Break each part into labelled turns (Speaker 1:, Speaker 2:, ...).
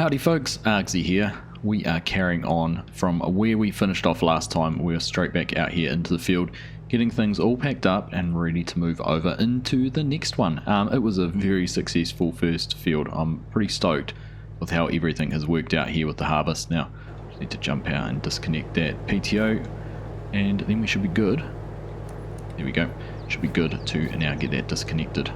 Speaker 1: Howdy folks, Argsy here. We are carrying on from where we finished off last time. We are straight back out here into the field, getting things all packed up and ready to move over into the next one. It was a very successful first field. I'm pretty stoked with how everything has worked out here with the harvest. Now, just need to jump out and disconnect that PTO, and then we should be good. There we go. Should be good to now get that disconnected.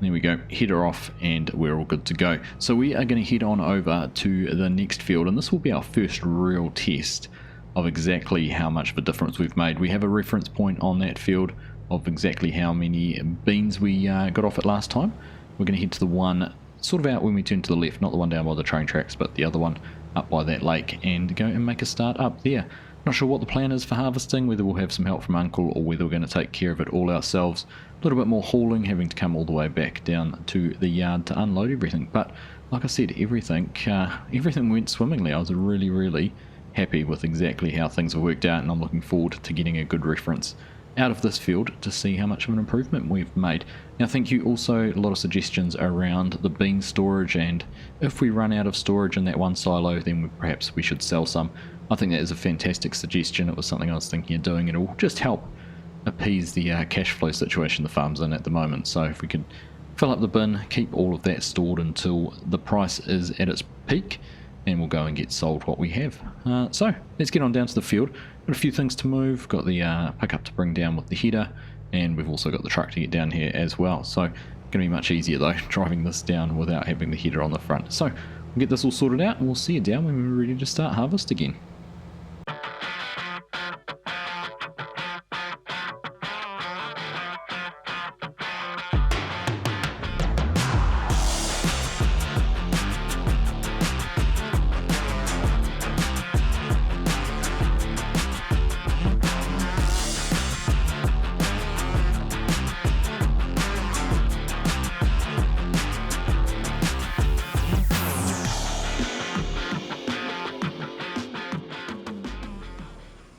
Speaker 1: There we go, header off and we're all good to go. So we are going to head on over to the next field, and this will be our first real test of exactly how much of a difference we've made. We have a reference point on that field of exactly how many beans we got off it last time. We're going to head to the one sort of out when we turn to the left, not the one down by the train tracks, but the other one up by that lake, and go and make a start up there. Not sure what the plan is for harvesting, whether we'll have some help from Uncle or whether we're going to take care of it all ourselves. A little bit more hauling, having to come all the way back down to the yard to unload everything. But like I said, everything went swimmingly. I was really happy with exactly how things have worked out, and I'm looking forward to getting a good reference out of this field to see how much of an improvement we've made. Now, thank you also, a lot of suggestions around the bean storage, and if we run out of storage in that one silo, then perhaps we should sell some. I think that is a fantastic suggestion. It was something I was thinking of doing. It will just help appease the cash flow situation the farm's in at the moment. So if we could fill up the bin, keep all of that stored until the price is at its peak, and we'll go and get sold what we have. So let's get on down to the field. Got a few things to move. Got the pickup to bring down with the header, and we've also got the truck to get down here as well. So going to be much easier though, driving this down without having the header on the front. So we'll get this all sorted out, and we'll see you down when we're ready to start harvest again.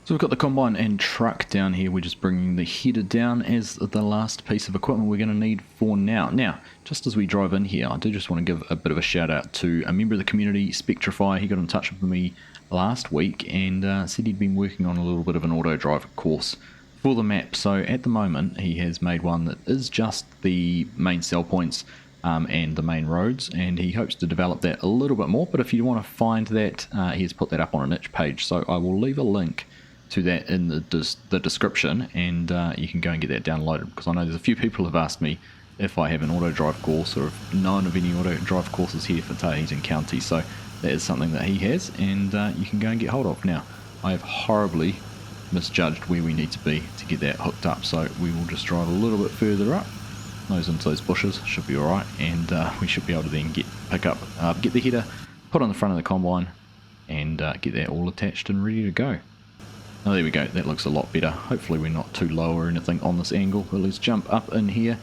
Speaker 1: So we've got the combine and truck down here. We're just bringing the header down as the last piece of equipment we're going to need for now. Now, just as we drive in here, I do just want to give a bit of a shout out to a member of the community, Spectrify. He got in touch with me last week and said he'd been working on a little bit of an auto drive course for the map. So at the moment, he has made one that is just the main sell points and the main roads, and he hopes to develop that a little bit more. But if you want to find that, he has put that up on a niche page. So I will leave a link to that in the description, and you can go and get that downloaded, because I know there's a few people who have asked me if I have an auto drive course or have known of any auto drive courses here for Taheton County. So that is something that he has, and you can go and get hold of. Now, I have horribly misjudged where we need to be to get that hooked up, so we will just drive a little bit further up, nose into those bushes, should be alright, and we should be able to then get the header put on the front of the combine and get that all attached and ready to go. Oh, there we go, that looks a lot better. Hopefully we're not too low or anything on this angle, but let's jump up in here.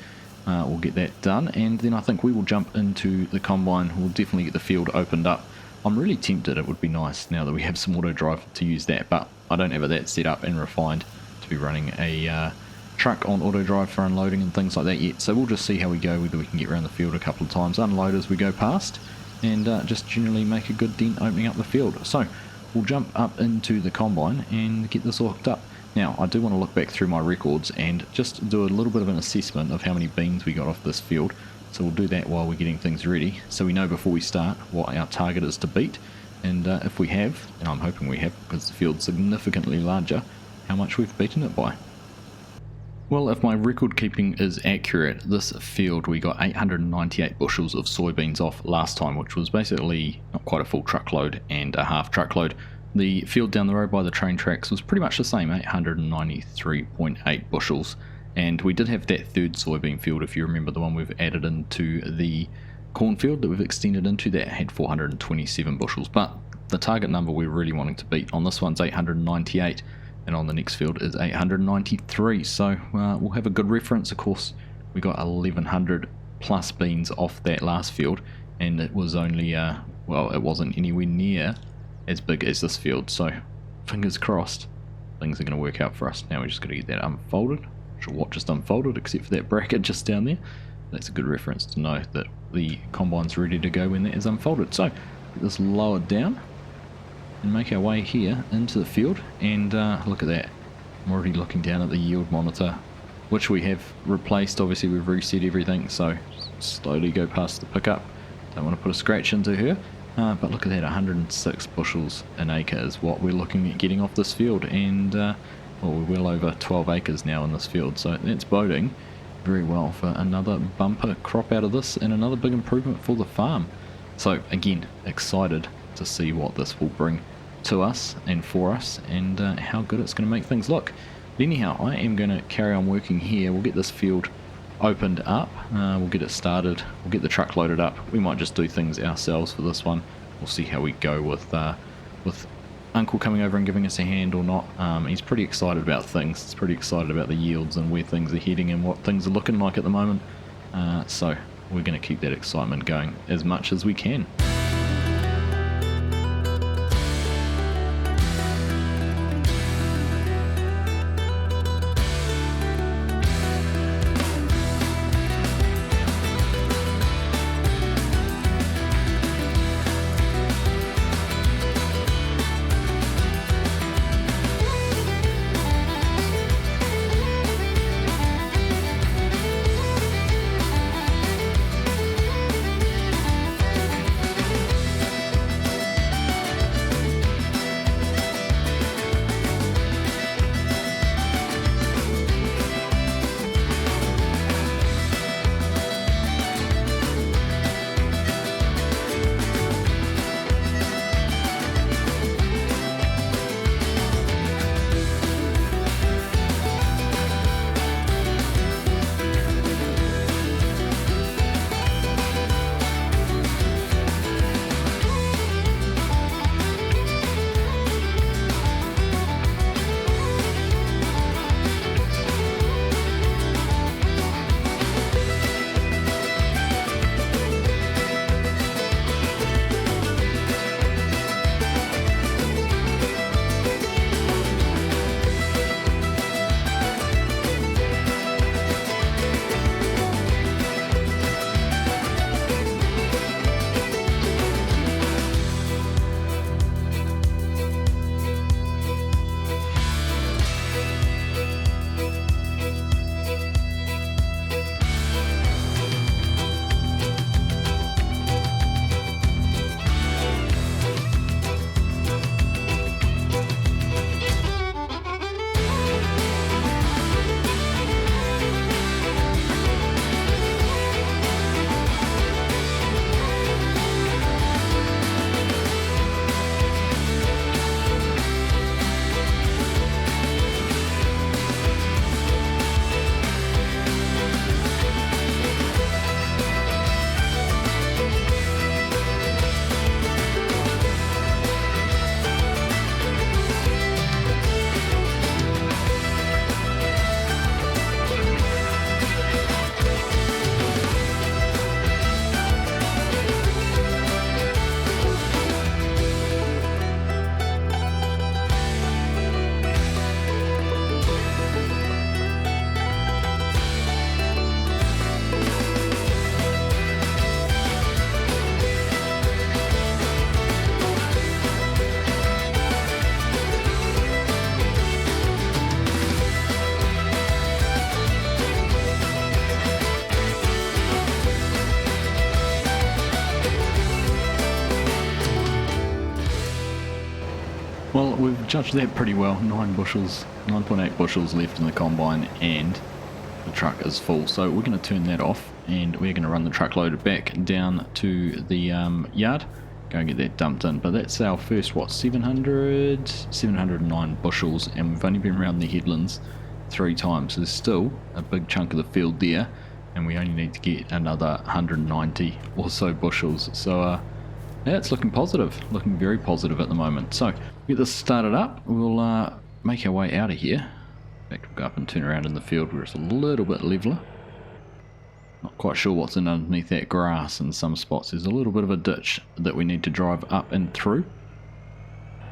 Speaker 1: We'll get that done, and then I think we will jump into the combine. We'll definitely get the field opened up. I'm really tempted, it would be nice now that we have some auto drive to use that, but I don't have that set up and refined to be running a truck on auto drive for unloading and things like that yet. So we'll just see how we go, whether we can get around the field a couple of times, unload as we go past, and just generally make a good dent opening up the field. So we'll jump up into the combine and get this all hooked up. Now, I do want to look back through my records and just do a little bit of an assessment of how many beans we got off this field. So we'll do that while we're getting things ready, so we know before we start what our target is to beat, and if we have, and I'm hoping we have because the field's significantly larger, how much we've beaten it by. Well, if my record keeping is accurate, this field we got 898 bushels of soybeans off last time, which was basically not quite a full truckload and a half truckload. The field down the road by the train tracks was pretty much the same, 893.8 bushels. And we did have that third soybean field, if you remember, the one we've added into the cornfield that we've extended into, that had 427 bushels. But the target number we're really wanting to beat on this one's 898. And on the next field is 893, so we'll have a good reference. Of course, we got 1100 plus beans off that last field, and it was only, well, it wasn't anywhere near as big as this field, so fingers crossed things are going to work out for us. Now we just got to get that unfolded. Not sure what just unfolded except for that bracket just down there, That's a good reference to know that the combine's ready to go when that is unfolded. So get this lowered down and make our way here into the field, and look at that. I'm already looking down at the yield monitor, which we have replaced. Obviously we've reset everything, so slowly go past the pickup. Don't want to put a scratch into her, but look at that, 106 bushels an acre is what we're looking at getting off this field, and well, we're well over 12 acres now in this field, so that's boding very well for another bumper crop out of this and another big improvement for the farm. So again, excited to see what this will bring to us and for us, and how good it's going to make things look. But anyhow, I am going to carry on working here. We'll get this field opened up, we'll get it started, we'll get the truck loaded up. We might just do things ourselves for this one. We'll see how we go with Uncle coming over and giving us a hand or not. He's pretty excited about things. He's pretty excited about the yields and where things are heading and what things are looking like at the moment. So we're going to keep that excitement going as much as we can. Well, we've judged that pretty well. 9.8 bushels left in the combine, and the truck is full. So we're going to turn that off, and we're going to run the truck loaded back down to the yard, go and get that dumped in. But that's our first, 709 bushels, and we've only been around the headlands 3 times. So there's still a big chunk of the field there, and we only need to get another 190 or so bushels. So yeah, it's looking positive, looking very positive at the moment. So get this started up, we'll make our way out of here. In fact, we'll go up and turn around in the field where it's a little bit leveler. Not quite sure what's in underneath that grass in some spots. There's a little bit of a ditch that we need to drive up and through.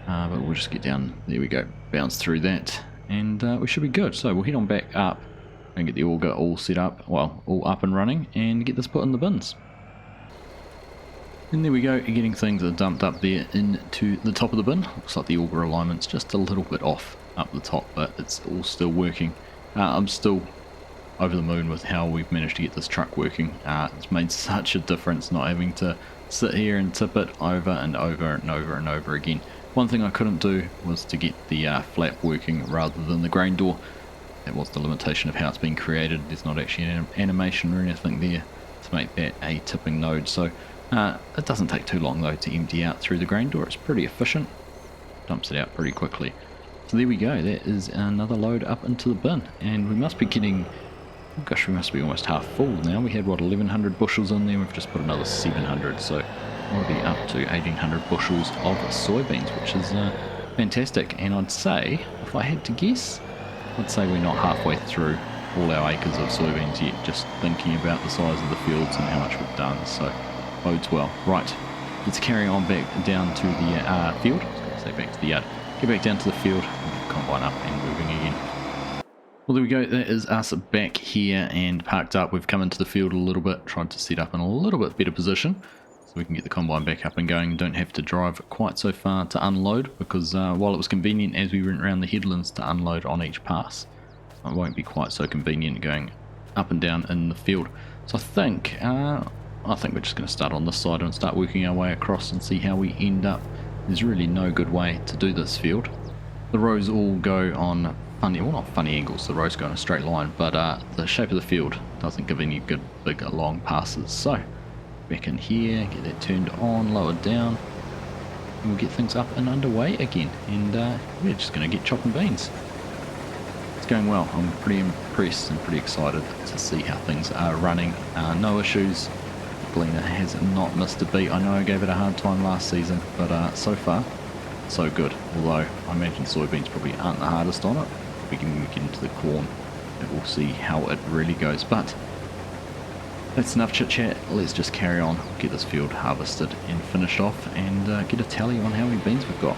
Speaker 1: But we'll just get down, there we go, bounce through that, and we should be good. So we'll head on back up and get the auger all set up, well, all up and running, and get this put in the bins. And there we go, getting things dumped up there into the top of the bin. Looks like the auger alignment's just a little bit off up the top, but it's all still working. I'm still over the moon with how we've managed to get this truck working. It's made such a difference not having to sit here and tip it over and over and over and over again. One thing I couldn't do was to get the flap working rather than the grain door. That was the limitation of how it's been created. There's not actually an animation or anything there to make that a tipping node, so it doesn't take too long though to empty out through the grain door. It's pretty efficient, dumps it out pretty quickly. So there we go, that is another load up into the bin, and we must be getting, oh gosh, we must be almost half full now. We had what, 1100 bushels in there, we've just put another 700, so we'll be up to 1800 bushels of soybeans, which is fantastic. And I'd say, if I had to guess, I'd say we're not halfway through all our acres of soybeans yet, just thinking about the size of the fields and how much we've done, so bodes well. Right, let's carry on back down to the field. I was going to say back to the yard. Get back down to the field, combine up and moving again. Well, there we go, that is us back here and parked up. We've come into the field a little bit, tried to set up in a little bit better position so we can get the combine back up and going and don't have to drive quite so far to unload, because while it was convenient as we went around the headlands to unload on each pass, it won't be quite so convenient going up and down in the field. So I think we're just going to start on this side and start working our way across and see how we end up. There's really no good way to do this field. The rows all go on funny, well, not funny angles, the rows go in a straight line, but the shape of the field doesn't give any good big long passes. So back in here, get that turned on, lowered down, and we'll get things up and underway again, and we're just going to get chopping beans. It's going well. I'm pretty impressed and pretty excited to see how things are running. No issues. Gleaner has not missed a beat. I know I gave it a hard time last season, but so far, so good. Although I imagine soybeans probably aren't the hardest on it. We can get into the corn and we'll see how it really goes. But that's enough chit chat. Let's just carry on, get this field harvested and finished off, and get a tally on how many beans we've got.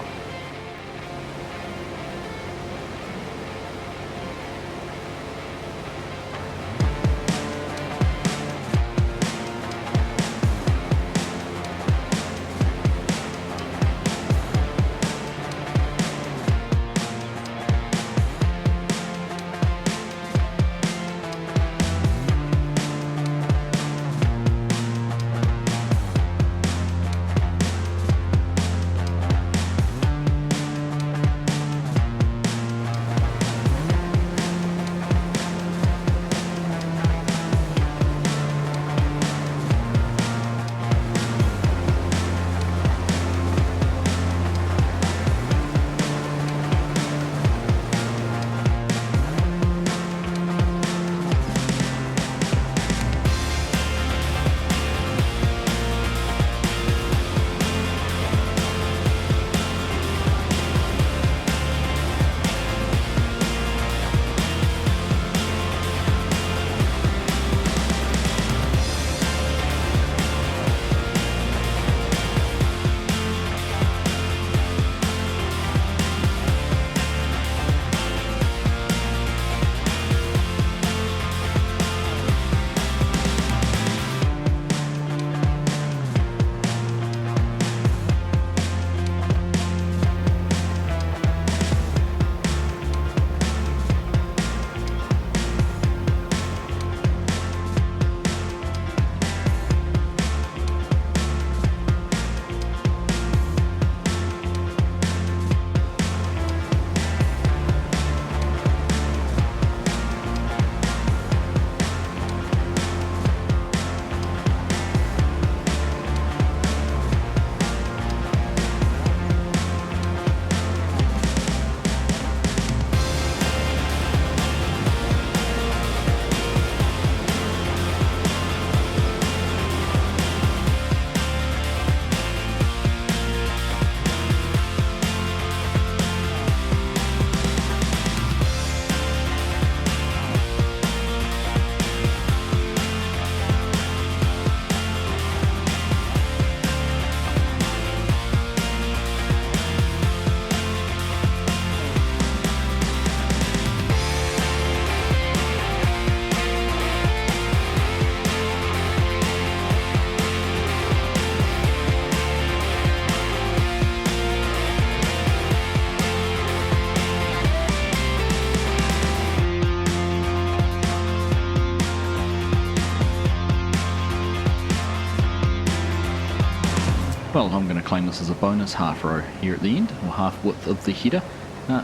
Speaker 1: Well, I'm going to claim this as a bonus half row here at the end, or half width of the header.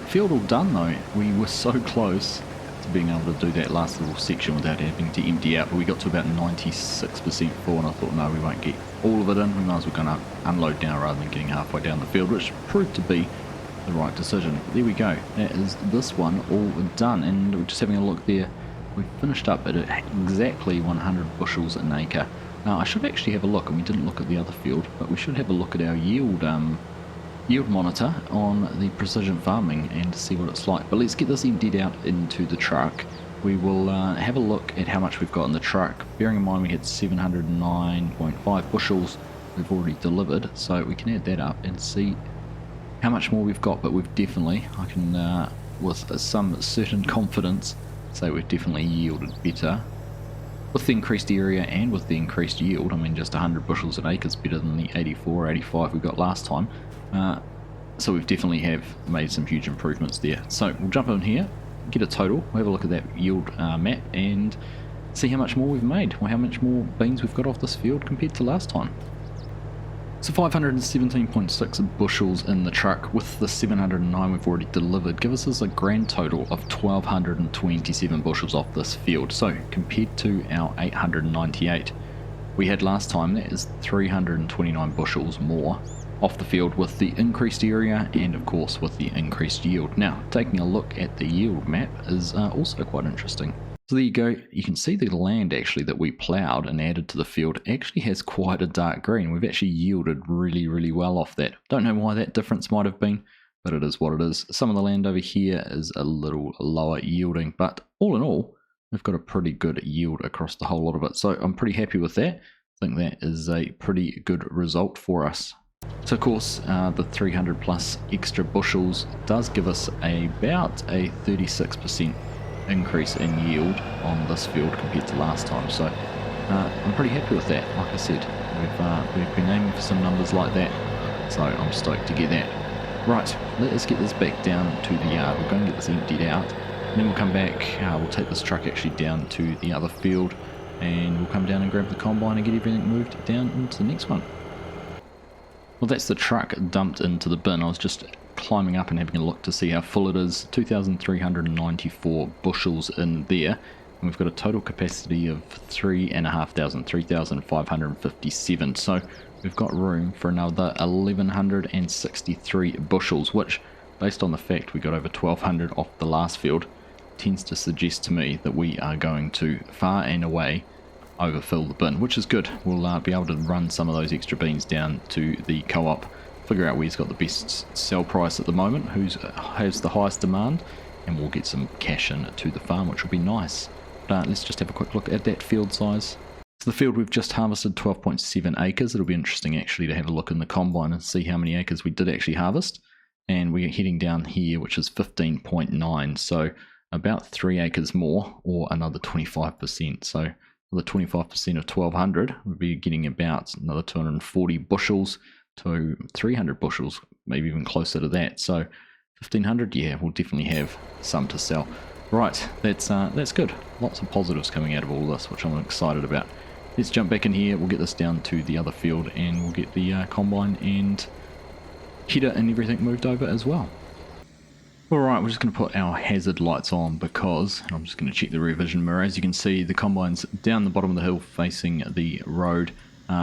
Speaker 1: Field all done though. We were so close to being able to do that last little section without having to empty out, but we got to about 96% full, and I thought, no, we won't get all of it in. We might as well go and unload now rather than getting halfway down the field, which proved to be the right decision. But there we go. That is this one all done, and we're just having a look there. We finished up at exactly 100 bushels an acre. Now I should actually have a look, and we didn't look at the other field, but we should have a look at our yield monitor on the precision farming and see what it's like. But let's get this emptied out into the truck. We will have a look at how much we've got in the truck. Bearing in mind we had 709.5 bushels we've already delivered, so we can add that up and see how much more we've got. But we've definitely, I can with some certain confidence say we've definitely yielded better with the increased area and with the increased yield. I mean, just 100 bushels an acre is better than the 84 or 85 we got last time. So we've definitely have made some huge improvements there. So we'll jump in here, get a total, we'll have a look at that yield map and see how much more we've made, or how much more beans we've got off this field compared to last time. So 517.6 bushels in the truck with the 709 we've already delivered gives us a grand total of 1227 bushels off this field. So compared to our 898 we had last time, that is 329 bushels more off the field with the increased area and of course with the increased yield. Now taking a look at the yield map is also quite interesting. So there you go, you can see the land actually that we ploughed and added to the field actually has quite a dark green. We've actually yielded really well off that. Don't know why that difference might have been, but it is what it is. Some of the land over here is a little lower yielding, but all in all we've got a pretty good yield across the whole lot of it. So I'm pretty happy with that. I think that is a pretty good result for us. So of course the 300 plus extra bushels does give us about a 36% increase in yield on this field compared to last time. So I'm pretty happy with that. Like I said, we've been aiming for some numbers like that, so I'm stoked to get that. Right, let's get this back down to the yard. We'll go and get this emptied out, and then we'll come back, we'll take this truck actually down to the other field, and we'll come down and grab the combine and get everything moved down into the next one. Well, that's the truck dumped into the bin. I was just climbing up and having a look to see how full it is. 2,394 bushels in there, and we've got a total capacity of 3,557. So we've got room for another 1,163 bushels, which, based on the fact we got over 1,200 off the last field, tends to suggest to me that we are going to far and away overfill the bin, which is good. We'll be able to run some of those extra beans down to the co-op, figure out where's got the best sell price at the moment, who has the highest demand, and we'll get some cash in to the farm, which will be nice. But let's just have a quick look at that field size. So the field we've just harvested 12.7 acres. It'll be interesting actually to have a look in the combine and see how many acres we did actually harvest. And we're heading down here, which is 15.9, so about 3 acres more, or another 25%. So the 25% of 1,200 would be getting about another 240 bushels to 300 bushels, maybe even closer to that. So 1,500, yeah, we'll definitely have some to sell. Right, that's good. Lots of positives coming out of all this, which I'm excited about. Let's jump back in here. We'll get this down to the other field, and we'll get the combine and header and everything moved over as well. Alright, we're just going to put our hazard lights on because, and I'm just going to check the rear vision mirror. As you can see, the combine's down the bottom of the hill facing the road.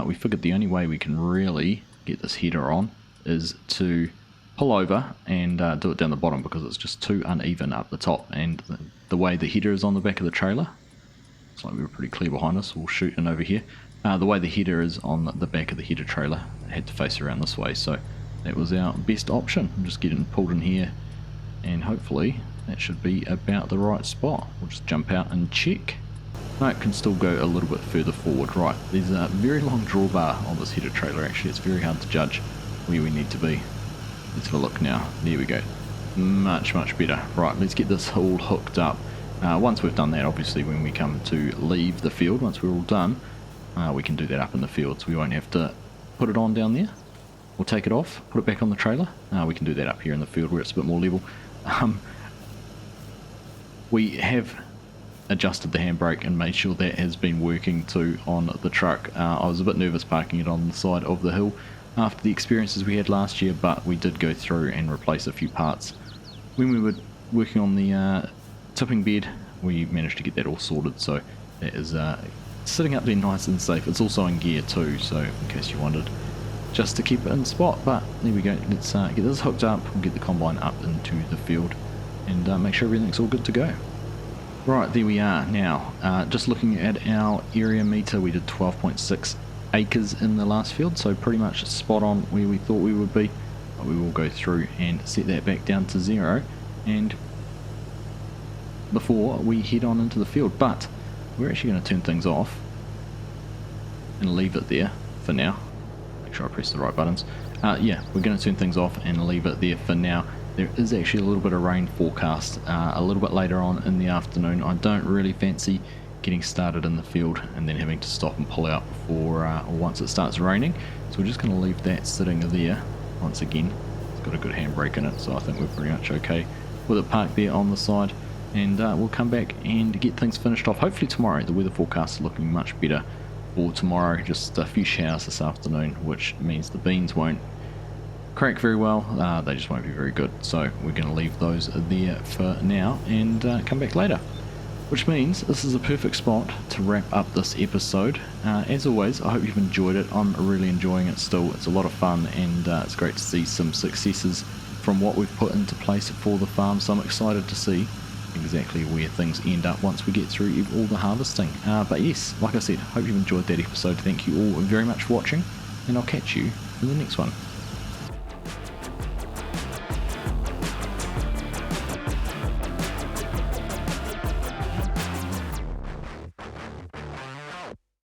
Speaker 1: We figured the only way we can really get this header on is to pull over and do it down the bottom, because it's just too uneven up the top, and the way the header is on the back of the trailer, looks like we were pretty clear behind us. We'll shoot in over here. The way the header is on the back of the header trailer, it had to face around this way, so that was our best option. I'm just getting pulled in here, and hopefully that should be about the right spot. We'll just jump out and check. No, it can still go a little bit further forward. Right, there's a very long drawbar on this header trailer actually. It's very hard to judge where we need to be. Let's have a look now. There we go. Much better. Right, let's get this all hooked up. Once we've done that, obviously when we come to leave the field, once we're all done, we can do that up in the field, so we won't have to put it on down there. We'll take it off, put it back on the trailer. We can do that up here in the field where it's a bit more level. We have adjusted the handbrake and made sure that has been working too on the truck. I was a bit nervous parking it on the side of the hill, after the experiences we had last year, but we did go through and replace a few parts. When we were working on the tipping bed, we managed to get that all sorted, so that is sitting up there nice and safe. It's also in gear too, so in case you wondered, just to keep it in spot. But there we go, let's get this hooked up, we'll get the combine up into the field and make sure everything's all good to go. Right, there we are now. Just looking at our area meter, we did 12.6 acres in the last field, so pretty much spot on where we thought we would be. But we will go through and set that back down to 0 and before we head on into the field. But we're actually going to turn things off and leave it there for now. Make sure I press the right buttons. Yeah, we're going to turn things off and leave it there for now. There is actually a little bit of rain forecast a little bit later on in the afternoon. I don't really fancy getting started in the field and then having to stop and pull out before once it starts raining. So we're just going to leave that sitting there. Once again, it's got a good handbrake in it, so I think we're pretty much okay with it parked there on the side. And we'll come back and get things finished off hopefully tomorrow. The weather forecast is looking much better for tomorrow. Just a few showers this afternoon, which means the beans won't crack very well. They just won't be very good, so we're going to leave those there for now and come back later, which means this is a perfect spot to wrap up this episode. As always, I hope you've enjoyed it. I'm really enjoying it still. It's a lot of fun, and it's great to see some successes from what we've put into place for the farm, so I'm excited to see exactly where things end up once we get through all the harvesting. But yes, like I said, hope you've enjoyed that episode. Thank you all very much for watching, and I'll catch you in the next one.